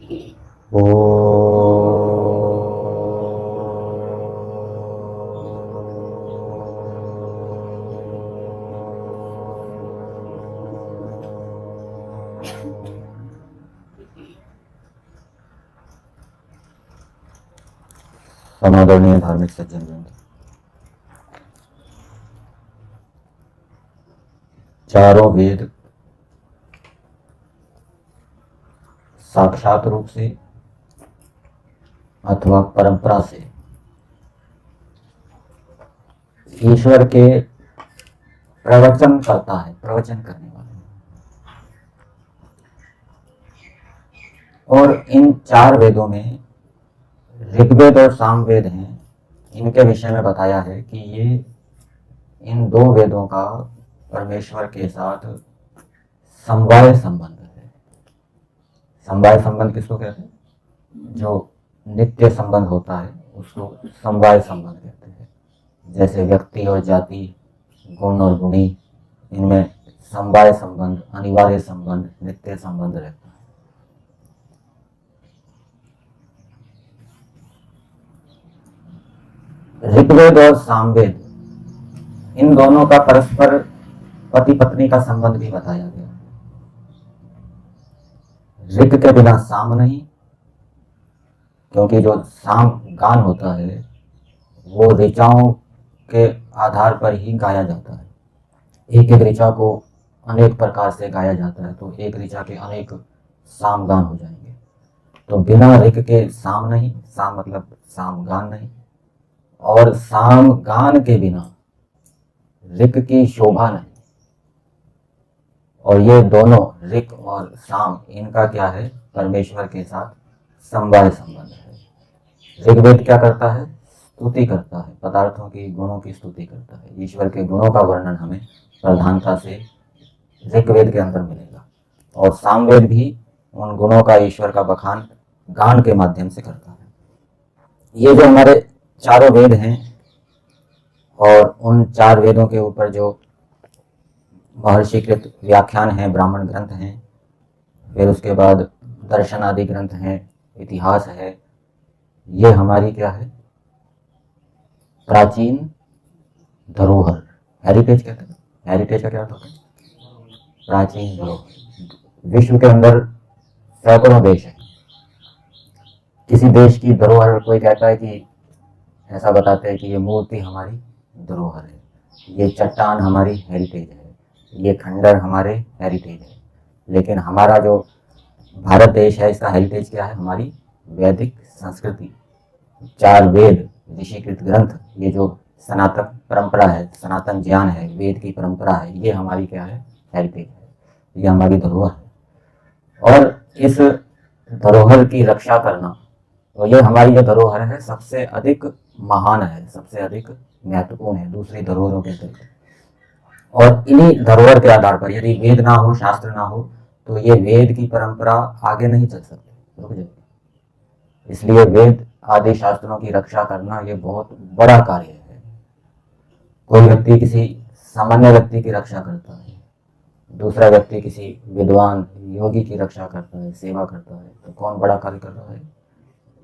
ओ समादरणीय धार्मिक सज्जन वृंद, चारों वेद साक्षात रूप से अथवा परंपरा से ईश्वर के प्रवचन करता है, प्रवचन करने वाले। और इन चार वेदों में ऋग्वेद और सामवेद हैं, इनके विषय में बताया है कि ये इन दो वेदों का परमेश्वर के साथ समवाय संबंध है। समवाय संबंध किसको कहते हैं? जो नित्य संबंध होता है उसको समवाय संबंध कहते हैं। जैसे व्यक्ति और जाति, गुण और गुणी, इनमें समवाय संबंध, अनिवार्य संबंध, नित्य संबंध रहता है। ऋग्वेद और सामवेद, इन दोनों का परस्पर पति पत्नी का संबंध भी बताया गया। ऋग के बिना साम नहीं, क्योंकि जो साम गान होता है वो ऋचाओं के आधार पर ही गाया जाता है। एक एक ऋचा को अनेक प्रकार से गाया जाता है, तो एक ऋचा के अनेक साम गान हो जाएंगे। तो बिना ऋग के साम नहीं, साम मतलब साम गान नहीं, और साम गान के बिना ऋग की शोभा नहीं। और ये दोनों ऋग और साम, इनका क्या है? परमेश्वर के साथ समवाय संबंध है। ऋग्वेद क्या करता है? स्तुति करता है, पदार्थों की, गुणों की स्तुति करता है। ईश्वर के गुणों का वर्णन हमें प्रधानता से ऋग्वेद के अंदर मिलेगा। और सामवेद भी उन गुणों का, ईश्वर का बखान गान के माध्यम से करता है। ये जो हमारे चारों वेद हैं, और उन चार वेदों के ऊपर जो महर्षिकृत व्याख्यान हैं, ब्राह्मण ग्रंथ हैं, फिर उसके बाद दर्शन आदि ग्रंथ हैं, इतिहास है, ये हमारी क्या है? प्राचीन धरोहर, हेरिटेज कहते हैं। हेरिटेज का क्या होता है? प्राचीन धरोहर। विश्व के अंदर सैकड़ों देश हैं। किसी देश की धरोहर, कोई कहता है कि, ऐसा बताते हैं कि ये मूर्ति हमारी धरोहर है, ये चट्टान हमारी हेरिटेज है, ये खंडर हमारे हेरिटेज है। लेकिन हमारा जो भारत देश है, इसका हेरिटेज क्या है? हमारी वैदिक संस्कृति, चार वेद, ऋषिकृत ग्रंथ, ये जो सनातन परंपरा है, सनातन ज्ञान है, वेद की परंपरा है, ये हमारी क्या है? हेरिटेज है, ये हमारी धरोहर है। और इस धरोहर की रक्षा करना, तो ये हमारी जो धरोहर है सबसे अधिक महान है, सबसे अधिक महत्वपूर्ण है दूसरी धरोहरों के अतिरिक्त। और इन्हीं धरोहर के आधार पर यदि वेद ना हो, शास्त्र ना हो, तो ये वेद की परंपरा आगे नहीं चल सकती, रुक जाएगी। इसलिए वेद आदि शास्त्रों की रक्षा करना ये बहुत बड़ा कार्य है। कोई व्यक्ति किसी सामान्य व्यक्ति की रक्षा करता है, दूसरा व्यक्ति किसी विद्वान योगी की रक्षा करता है, सेवा करता है, तो कौन बड़ा कार्य कर रहा है?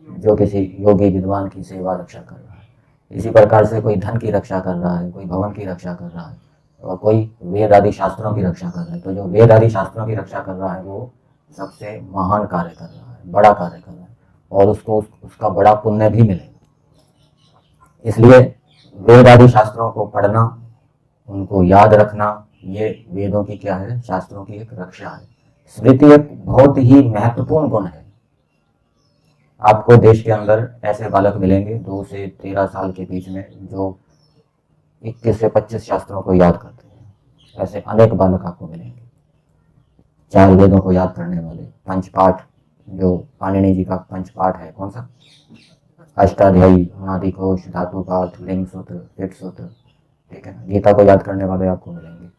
जो किसी योगी विद्वान की सेवा रक्षा कर रहा है। इसी प्रकार से कोई धन की रक्षा कर रहा है, कोई भवन की रक्षा कर रहा है, और कोई वेद आदि शास्त्रों की रक्षा कर रहा है। तो जो वेद आदि शास्त्रों की रक्षा कर रहा है वो सबसे महान कार्य कर रहा है, बड़ा कार्य कर रहा है, और उसको उसका बड़ा पुण्य भी मिलेगा। इसलिए वेद आदि शास्त्रों को पढ़ना, उनको याद रखना, ये वेदों की क्या है? शास्त्रों की एक रक्षा है। स्मृति एक बहुत ही महत्वपूर्ण गुण है। आपको देश के अंदर ऐसे बालक मिलेंगे 2 से 13 साल के बीच में जो 21 से 25 शास्त्रों को याद करते हैं। ऐसे अनेक बालक आपको मिलेंगे, चार वेदों को याद करने वाले। पंचपाठ, जो पाणिनि जी का पंचपाठ है, कौन सा? अष्टाध्यायी, अनादि घोष, धातु पाठ, लिंग सूत्र, फिट सूत्र, ठीक है ना। गीता को याद करने वाले आपको मिलेंगे,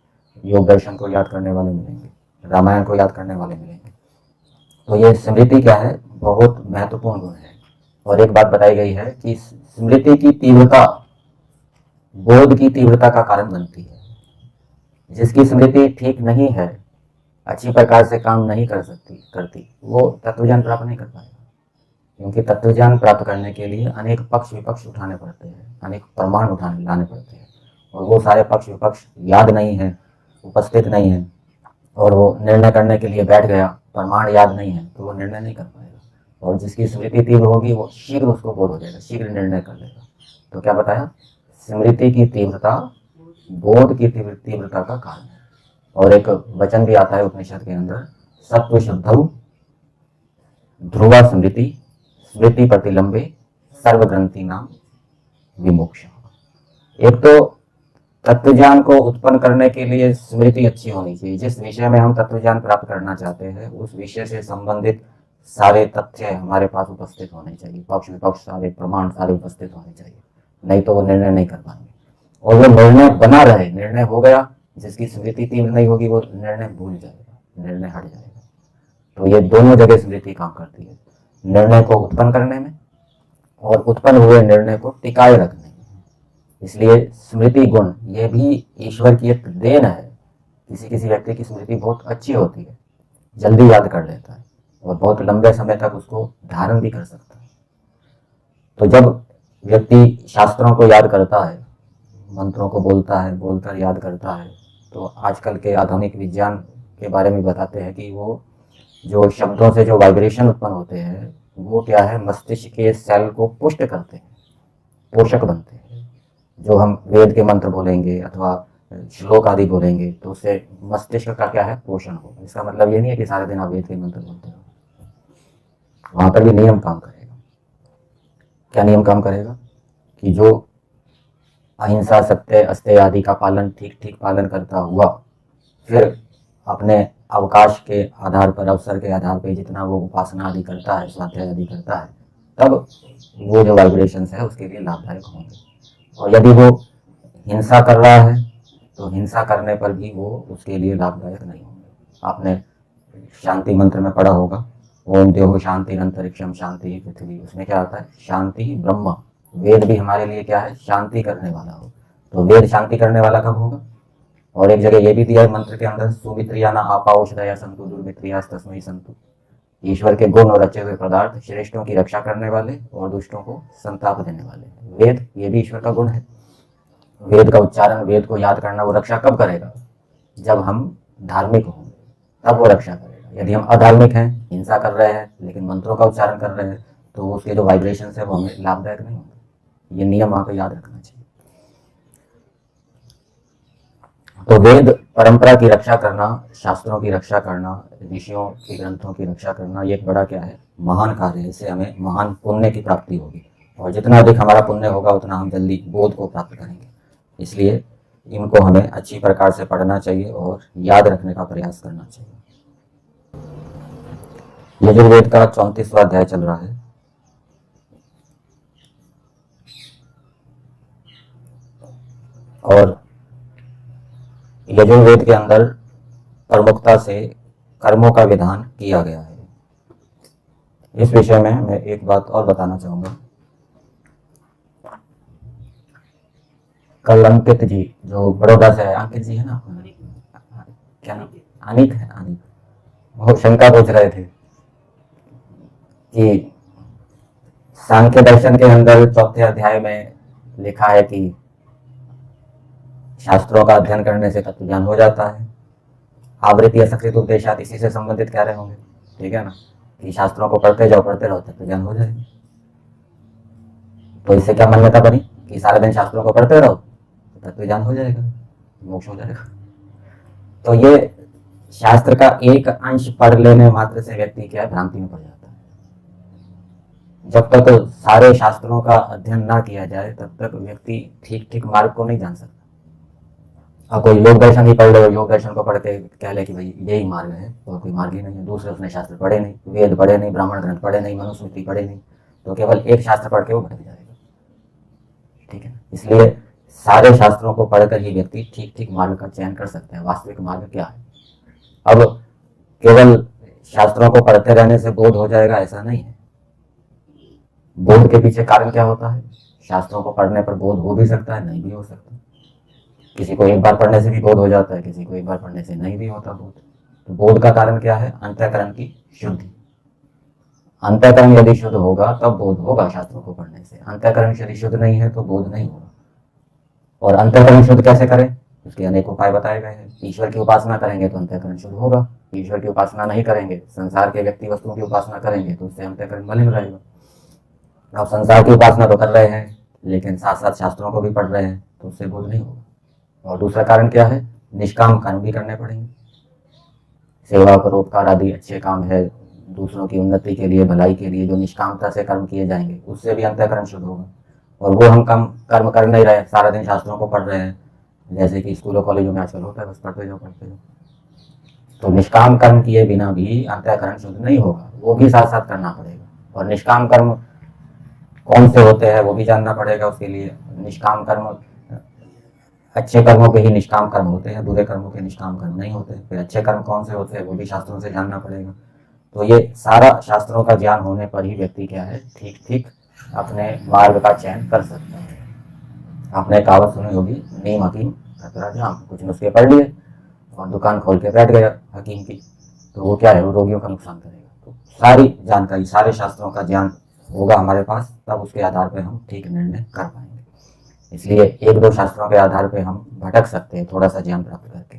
योग दर्शन को याद करने वाले मिलेंगे, रामायण को याद करने वाले मिलेंगे। तो ये स्मृति क्या है? बहुत महत्वपूर्ण गुण है। और एक बात बताई गई है कि स्मृति की तीव्रता बोध की तीव्रता का कारण बनती है। जिसकी स्मृति ठीक नहीं है, अच्छी प्रकार से काम नहीं करती, वो तत्वज्ञान प्राप्त नहीं कर पाएगा। क्योंकि तत्वज्ञान प्राप्त करने के लिए अनेक पक्ष विपक्ष उठाने पड़ते हैं, अनेक प्रमाण लाने पड़ते हैं, और वो सारे पक्ष विपक्ष याद नहीं है, उपस्थित नहीं है, और वो निर्णय करने के लिए बैठ गया, प्रमाण याद नहीं है, तो वो निर्णय नहीं कर पाएगा। और जिसकी स्मृति तीव्र होगी वो शीघ्र उसको बोध हो जाएगा, शीघ्र निर्णय कर लेगा। तो क्या बताया, स्मृति की तीव्रता बोध की तीव्रता का कारण है। और एक वचन भी आता है उपनिषद के अंदर, सत्व शुद्धौ ध्रुवा स्मृति स्मृति प्रतिलंबे सर्वग्रंथि नाम विमोक्ष। एक तो तत्वज्ञान को उत्पन्न करने के लिए स्मृति अच्छी होनी चाहिए। जिस विषय में हम तत्वज्ञान प्राप्त करना चाहते हैं उस विषय से संबंधित सारे तथ्य हमारे पास उपस्थित होने चाहिए, पक्ष विपक्ष सारे प्रमाण सारे उपस्थित होने चाहिए, नहीं तो वो निर्णय नहीं कर पाएंगे। और वो निर्णय बना रहे, निर्णय हो गया, जिसकी स्मृति तीव्र नहीं होगी वो निर्णय भूल जाएगा, निर्णय हट जाएगा। तो ये दोनों जगह स्मृति काम करती है, निर्णय को उत्पन्न करने में और उत्पन्न हुए निर्णय को टिकाए रखने में। इसलिए स्मृति गुण ये भी ईश्वर की एक देन है। किसी किसी व्यक्ति की स्मृति बहुत अच्छी होती है, जल्दी याद कर लेता है और बहुत लंबे समय तक उसको धारण भी कर सकता है। तो जब व्यक्ति शास्त्रों को याद करता है, मंत्रों को बोलता है, बोलकर याद करता है, तो आजकल के आधुनिक विज्ञान के बारे में बताते हैं कि वो जो शब्दों से जो वाइब्रेशन उत्पन्न होते हैं वो क्या है, मस्तिष्क के सेल को पुष्ट करते हैं, पोषक बनते हैं। जो हम वेद के मंत्र बोलेंगे अथवा श्लोक आदि बोलेंगे तो उससे मस्तिष्क का क्या है, पोषण हो। इसका मतलब ये नहीं है कि सारे दिन आप वेद के मंत्र बोलते हो, वहां पर भी नियम काम करेगा। क्या नियम काम करेगा कि जो अहिंसा सत्य अस्तेय आदि का पालन ठीक पालन करता हुआ फिर अपने अवकाश के आधार पर, अवसर के आधार पर जितना वो उपासना आदि करता है, स्वाध्याय आदि करता है, तब वो जो वाइब्रेशंस है उसके लिए लाभदायक होंगे। और यदि वो हिंसा कर रहा है तो हिंसा करने पर भी वो उसके लिए लाभदायक नहीं होंगे। आपने शांति मंत्र में पढ़ा होगा, ओम देव शांति अंतरिक्षम शांति पृथ्वी, उसमें क्या आता है, शांति ब्रह्म। वेद भी हमारे लिए क्या है, शांति करने वाला हो। तो वेद शांति करने वाला कब होगा। और एक जगह ये भी दिया है मंत्र के अंदर, सुमित्रिया ना आपाओषधया संतु दुर्मित्रिया तस्मै संतु। ईश्वर के गुण और रचे हुए पदार्थ श्रेष्ठों की रक्षा करने वाले और दुष्टों को संताप देने वाले। वेद ये भी ईश्वर का गुण है। वेद का उच्चारण, वेद को याद करना, वो रक्षा कब करेगा, जब हम धार्मिक होंगे तब वो रक्षा करेगा। यदि हम अधार्मिक हैं, हिंसा कर रहे हैं लेकिन मंत्रों का उच्चारण कर रहे हैं तो उसके जो वाइब्रेशन है वो हमें लाभदायक नहीं होंगे। ये नियम वहां पर याद रखना चाहिए। तो वेद परंपरा की रक्षा करना, शास्त्रों की रक्षा करना, ऋषियों के ग्रंथों की रक्षा करना, ये एक बड़ा क्या है, महान कार्य है। इससे हमें महान पुण्य की प्राप्ति होगी और जितना अधिक हमारा पुण्य होगा उतना हम जल्दी बोध को प्राप्त करेंगे। इसलिए इनको हमें अच्छी प्रकार से पढ़ना चाहिए और याद रखने का प्रयास करना चाहिए। यजुर्वेद का 34वां अध्याय चल रहा है। और यजुर्वेद के अंदर प्रमुखता से कर्मों का विधान किया गया है। इस विषय में मैं एक बात और बताना चाहूंगा। कल अंकित जी जो बड़ौदा से है, अंकित जी है ना, क्या नाम, अनिक है, अनिक, वो शंका पूछ रहे थे कि सांख्य दर्शन के अंदर 4थे अध्याय में लिखा है कि शास्त्रों का अध्ययन करने से तत्वज्ञान हो जाता है। आवृत्ति असकृत उपदेशात इसी से संबंधित कह रहे होंगे, ठीक है ना, कि शास्त्रों को पढ़ते जाओ, पढ़ते रहो, तत्वज्ञान हो जाएगा। तो इससे क्या मान्यता बनी कि सारे दिन शास्त्रों को पढ़ते रहो, तत्वज्ञान हो जाएगा, मोक्ष हो जाएगा। तो ये शास्त्र का एक अंश पढ़ लेने मात्र से व्यक्ति क्या भ्रांति में पड़ जाता है। जब तक तो सारे शास्त्रों का अध्ययन ना किया जाए तब तक व्यक्ति ठीक मार्ग को नहीं जान सकता। अब कोई योग दर्शन ही पढ़ लो, योग दर्शन को पढ़ के कह ले कि भाई यही मार्ग है, और कोई मार्ग ही नहीं है। दूसरे उसने शास्त्र पढ़े नहीं, वेद पढ़े नहीं, ब्राह्मण ग्रंथ पढ़े नहीं, मनुस्मृति पढ़े नहीं, तो केवल एक शास्त्र पढ़ के वो भटक जाएगा, ठीक है। इसलिए सारे शास्त्रों को पढ़कर ही व्यक्ति ठीक मार्ग का चयन कर सकता है। वास्तविक मार्ग क्या है। अब केवल शास्त्रों को पढ़ते रहने से बोध हो जाएगा ऐसा नहीं है। बोध के पीछे कारण क्या होता है। शास्त्रों को पढ़ने पर बोध हो भी सकता है, नहीं भी हो सकता। किसी को एक बार पढ़ने से भी बोध हो जाता है, किसी को एक बार पढ़ने से नहीं भी होता बोध। तो बोध का कारण क्या है? अंतःकरण की शुद्धि। अंतःकरण यदि शुद्ध होगा तब बोध होगा शास्त्रों को पढ़ने से। अंतःकरण यदि शुद्ध नहीं है तो बोध नहीं होगा। और अंतःकरण शुद्ध कैसे करें? उसके अनेक उपाय बताए गए हैं। ईश्वर की उपासना करेंगे तो अंतःकरण शुद्ध होगा। ईश्वर की उपासना नहीं करेंगे, संसार के व्यक्ति वस्तुओं की उपासना करेंगे तो उससे अंतःकरण मलिन रहेगा। अब संसार की उपासना तो कर रहे हैं, लेकिन साथ साथ शास्त्रों को भी पढ़ रहे हैं तो उससे बोध नहीं होगा। और दूसरा कारण क्या है? निष्काम कर्म भी करने पड़ेंगे। सेवा, परोपकार आदि अच्छे काम है, दूसरों की उन्नति के लिए, भलाई के लिए जो निष्कामता से कर्म किए जाएंगे उससे भी अंतःकरण शुद्ध होगा। और वो हम कम कर्म कर नहीं रहे, सारा दिन शास्त्रों को पढ़ रहे हैं, जैसे कि स्कूलों कॉलेजों में आजकल होता है, बस पढ़ते जाओ पढ़ते जाओ। तो निष्काम कर्म किए बिना भी अंतःकरण शुद्ध नहीं होगा, वो भी साथ साथ करना पड़ेगा। और निष्काम कर्म कौन से होते हैं वो भी जानना पड़ेगा। उसके लिए निष्काम कर्म, अच्छे कर्मों के ही निष्काम कर्म होते हैं, बुरे कर्मों के निष्काम कर्म नहीं होते। फिर अच्छे कर्म कौन से होते हैं वो भी शास्त्रों से जानना पड़ेगा। तो ये सारा शास्त्रों का ज्ञान होने पर ही व्यक्ति क्या है, ठीक ठीक अपने मार्ग का चयन कर सकता है। आपने कहावत सुनी होगी, नीम हकीम खतरा जाम। कुछ नुस्खे पढ़ लिए और दुकान खोल के बैठ गया हकीम की, तो वो क्या है, वो रोगियों का नुकसान करेगा। तो सारी जानकारी, सारे शास्त्रों का ज्ञान होगा हमारे पास, तब उसके आधार पर हम ठीक निर्णय कर पाएंगे। इसलिए एक दो शास्त्रों के आधार पर हम भटक सकते हैं थोड़ा सा ज्ञान प्राप्त करके।